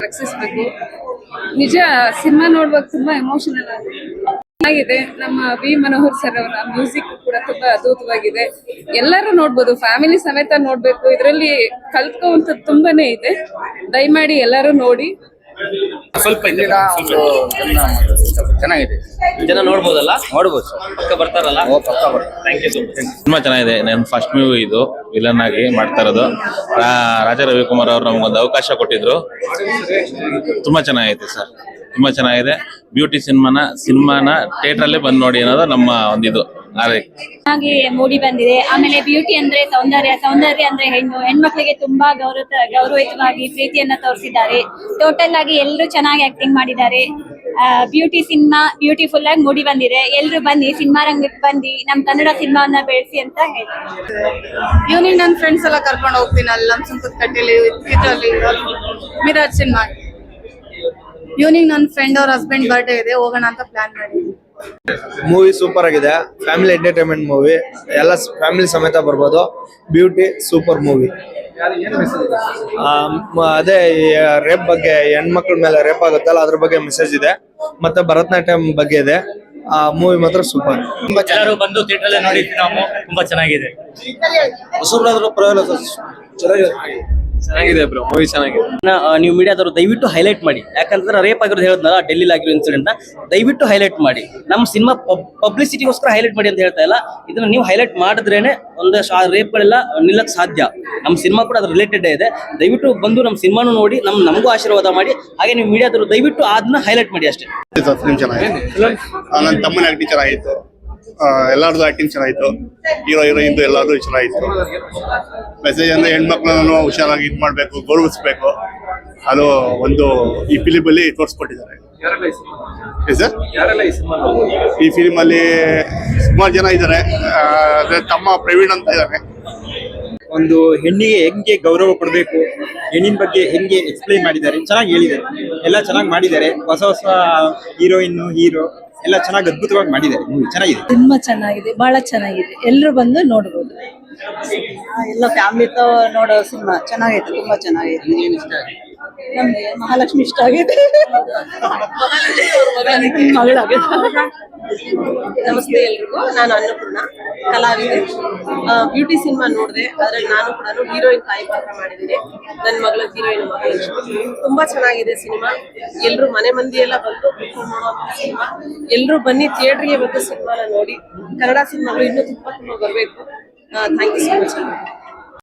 ರಕ್ಷಿಸಬೇಕು. ನಿಜ ಸಿನಿಮಾ ನೋಡುವಾಗ ತುಂಬಾ ಎಮೋಷನಲ್ ಆಗಿದೆ. ನಮ್ಮ ವಿ ಮನೋಹರ್ ಸರ್ ಅವರ ಮ್ಯೂಸಿಕ್ ಕೂಡ ತುಂಬಾ ಅದ್ಭುತವಾಗಿದೆ. ಎಲ್ಲರೂ ನೋಡ್ಬೋದು, ಫ್ಯಾಮಿಲಿ ಸಮೇತ ನೋಡ್ಬೇಕು. ಇದರಲ್ಲಿ ಕಲ್ತ್ಕೊಳ್ಳುವಂಥದ್ದು ತುಂಬಾನೇ ಇದೆ. ದಯಮಾಡಿ ಎಲ್ಲರೂ ನೋಡಿ. ಸ್ವಲ್ಪ ಚೆನ್ನಾಗಿದೆ, ಜನ ನೋಡ್ಬೋದಲ್ಲ? ನೋಡ್ಬೋದು ಸರ್, ಪಕ್ಕ ಬರ್ತಾರಲ್ಲ? Thank you so much. ತುಂಬಾ ಚೆನ್ನಾಗಿದೆ. ನನ್ನ ಫಸ್ಟ್ ಮೂವಿ ಇದು, ವಿಲನ್ ಆಗಿ ಮಾಡ್ತಾ ಇರೋದು. ರಾಜಾ ರವಿಕುಮಾರ್ ಅವರು ನಮಗೊಂದು ಅವಕಾಶ ಕೊಟ್ಟಿದ್ರು. ತುಂಬಾ ಚೆನ್ನಾಗೈತೆ ಸರ್, ತುಂಬಾ ಚೆನ್ನಾಗಿದೆ. ಬ್ಯೂಟಿ ಸಿನಿಮಾನ ಥಿಯೇಟರ್ ಅಲ್ಲೇ ಬಂದು ನೋಡಿ ಅನ್ನೋದು ನಮ್ಮ ಒಂದಿದು ಹಾಗೆ ಮೂಡಿ ಬಂದಿದೆ. ಆಮೇಲೆ ಬ್ಯೂಟಿ ಅಂದ್ರೆ ಸೌಂದರ್ಯ ಅಂದ್ರೆ ಹೆಣ್ಮಕ್ಳಿಗೆ ತುಂಬಾ ಗೌರವಯುತವಾಗಿ ಪ್ರೀತಿಯನ್ನ ತೋರಿಸಿದ್ದಾರೆ. ಟೋಟಲ್ ಆಗಿ ಎಲ್ಲರೂ ಚೆನ್ನಾಗಿ ಆಕ್ಟಿಂಗ್ ಮಾಡಿದ್ದಾರೆ. ಬ್ಯೂಟಿ ಸಿನಿಮಾ ಬ್ಯೂಟಿಫುಲ್ ಆಗಿ ಮೂಡಿ ಬಂದಿದೆ. ಎಲ್ಲರೂ ಬನ್ನಿ, ಸಿನಿಮಾ ರಂಗಕ್ಕೆ ಬಂದು ನಮ್ಮ ಕನ್ನಡ ಸಿನಿಮಾವನ್ನ ಬೆಳೆಸಿ ಅಂತ ಹೇಳ್ತೀನಿ. ಈವ್ನಿಂಗ್ ನನ್ನ ಫ್ರೆಂಡ್ಸ್ ಎಲ್ಲ ಕರ್ಕೊಂಡು ಹೋಗ್ತೀನಿ ಅಲ್ಲಿ ನಮ್ಮ ಸುಂಕದ ಕಟ್ಟೆಯಲ್ಲಿ ಇದರಲ್ಲಿ ಮಿರಾಜ್ ಸಿನಿಮಾ. ಈವ್ನಿಂಗ್ ನನ್ನ ಫ್ರೆಂಡ್ ಅವ್ರ ಹಸ್ಬೆಂಡ್ ಬರ್ಡೇ ಇದೆ, ಹೋಗೋಣ ಅಂತ ಪ್ಲಾನ್ ಮಾಡಿದ್ವಿ. ಮೂವಿ ಸೂಪರ್ ಆಗಿದೆ, ಫ್ಯಾಮಿಲಿ ಎಂಟರ್ಟೈನ್ಮೆಂಟ್ ಮೂವಿ, ಎಲ್ಲ ಫ್ಯಾಮಿಲಿ ಸಮೇತ ಬರ್ಬೋದು. Beauty super movie. ಅದೇ ರೇಪ್ ಬಗ್ಗೆ, ಹೆಣ್ಮಕ್ಳ ಮೇಲೆ ರೇಪ್ ಆಗುತ್ತಲ್ಲ ಅದ್ರ ಬಗ್ಗೆ ಮೆಸೇಜ್ ಇದೆ. ಮತ್ತೆ ಭರತನಾಟ್ಯಂ ಬಗ್ಗೆ ಇದೆ. ಮೂವಿ ಮಾತ್ರ ಸೂಪರ್. ಎಲ್ಲರೂ ಬಂದು ಥಿಯೇಟರ್ ಅಲ್ಲೇ ನೋಡಿ, ನಾವು ತುಂಬಾ ಚೆನ್ನಾಗಿದೆ. ಚೆನ್ನಾಗಿದೆ ಬ್ರೋ, ಮೂವಿ ಚೆನ್ನಾಗಿದೆ. ನೀವು ಮೀಡಿಯಾದವರು ದಯವಿಟ್ಟು ಹೈಲೈಟ್ ಮಾಡಿ, ಯಾಕಂದ್ರೆ ರೇಪ್ ಆಗಿರೋದು ಹೇಳಿದ್ನಲ್ಲ, ಡೆಲ್ಲಿಲಿ ಆಗಿರೋ ಇನ್ಸಿಡೆಂಟ್ ದಯವಿಟ್ಟು ಹೈಲೈಟ್ ಮಾಡಿ. ನಮ್ಮ ಸಿನಿಮಾ ಪಬ್ಲಿಸಿಟಿಗೋಸ್ಕರ ಹೈಲೈಟ್ ಮಾಡಿ ಅಂತ ಹೇಳ್ತಾ ಇಲ್ಲ, ಇದನ್ನ ನೀವು ಹೈಲೈಟ್ ಮಾಡಿದ್ರೇನೆ ಒಂದು ರೇಪ್ಗಳೆಲ್ಲ ನಿಲ್ಲಕ್ ಸಾಧ್ಯ. ನಮ್ಮ ಸಿನಿಮಾ ಕೂಡ ಅದ್ರ ರಿಲೇಟೆಡ್ ಇದೆ. ದಯವಿಟ್ಟು ಬಂದು ನಮ್ಮ ಸಿನಿಮಾನು ನೋಡಿ, ನಮಗೂ ಆಶೀರ್ವಾದ ಮಾಡಿ. ಹಾಗೆ ನೀವು ಮೀಡಿಯಾದವರು ದಯವಿಟ್ಟು ಅದನ್ನ ಹೈಲೈಟ್ ಮಾಡಿ ಅಷ್ಟೇ. ನನ್ನ ತಮ್ಮನ ಆಕ್ಟಿಂಗ್ ಚೆನ್ನಾಗಿತ್ತು, ಎಲ್ಲಾರ್ದು ಆಕ್ಟಿಂಗ್ ಚೆನ್ನಾಗಿತ್ತು. ಹೀರೋಯಿನ್ದು ಎಲ್ಲಾರ್ದು ಚೆನ್ನಾಗಿತ್ತು. ಮೆಸೇಜ್ ಅಂದ್ರೆ ಹೆಣ್ಮಕ್ಳನ್ನು ಹುಷಾರಾಗಿ ಇದು ಮಾಡ್ಬೇಕು, ಗೌರವಿಸ್ಬೇಕು. ಅದು ಒಂದು ಈ ಫಿಲಿಮ್ ಅಲ್ಲಿ ತೋರಿಸ್ಕೊಟ್ಟಿದ್ದಾರೆ. ಈ ಫಿಲಿಮ್ ಅಲ್ಲಿ ಸುಮಾರು ಜನ ಇದ್ದಾರೆ. ತಮ್ಮ ಪ್ರವೀಣ್ ಅಂತ ಇದ್ದಾರೆ. ಒಂದು ಹೆಣ್ಣಿಗೆ ಹೆಂಗೆ ಗೌರವ ಕೊಡಬೇಕು, ಹೆಣ್ಣಿನ ಬಗ್ಗೆ ಹೆಂಗೆ ಎಕ್ಸ್ಪ್ಲೈನ್ ಮಾಡಿದ್ದಾರೆ, ಚೆನ್ನಾಗಿ ಹೇಳಿದ್ದಾರೆ. ಎಲ್ಲ ಚೆನ್ನಾಗಿ ಮಾಡಿದ್ದಾರೆ. ಹೊಸ ಹೀರೋಯಿನ್ ಹೀರೋ ಎಲ್ಲ ಚೆನ್ನಾಗಿ ಅದ್ಭುತವಾಗಿ ಮಾಡಿದ್ದಾರೆ. ಮೂವಿ ಚೆನ್ನಾಗಿದೆ, ತುಂಬಾ ಚೆನ್ನಾಗಿದೆ, ಬಹಳ ಚೆನ್ನಾಗಿದೆ. ಎಲ್ಲರೂ ಬಂದು ನೋಡ್ಬೋದು. ಎಲ್ಲ ಫ್ಯಾಮಿಲಿ ನೋಡೋ ಸಿನಿಮಾ ಚೆನ್ನಾಗೈತೆ, ತುಂಬಾ ಚೆನ್ನಾಗೈತೆ. ನಮ್ಗೆ ಮಹಾಲಕ್ಷ್ಮಿ ಇಷ್ಟ ಆಗಿದೆ. ನಮಸ್ತೆ ಎಲ್ರಿಗೂ, ನಾನು ಅನ್ನಪೂರ್ಣ, ಕಲಾವಿದೆ. ಬ್ಯೂಟಿ ಸಿನಿಮಾ ನೋಡಿದೆ, ಅದ್ರಲ್ಲಿ ನಾನು ಕೂಡ ಹೀರೋಯಿನ್ ತಾಯಿ ಪಾತ್ರ ಮಾಡಿದ್ದೀನಿ. ನನ್ನ ಮಗಳ ಹೀರೋಯಿನ್ ಮಹಾಲಕ್ಷ್ಮಿ. ತುಂಬಾ ಚೆನ್ನಾಗಿದೆ ಸಿನಿಮಾ. ಎಲ್ರು ಮನೆ ಮಂದಿ ಎಲ್ಲ ಬಂದು ನೋಡುವಂತ ಸಿನಿಮಾ. ಎಲ್ರು ಬನ್ನಿ, ಥಿಯೇಟರ್ಗೆ ಬಂದು ಸಿನಿಮಾನ ನೋಡಿ. ಕನ್ನಡ ಸಿನಿಮಾಗಳು ಇನ್ನೂ ತುಂಬಾ ಬರ್ಬೇಕು. Thank you so much.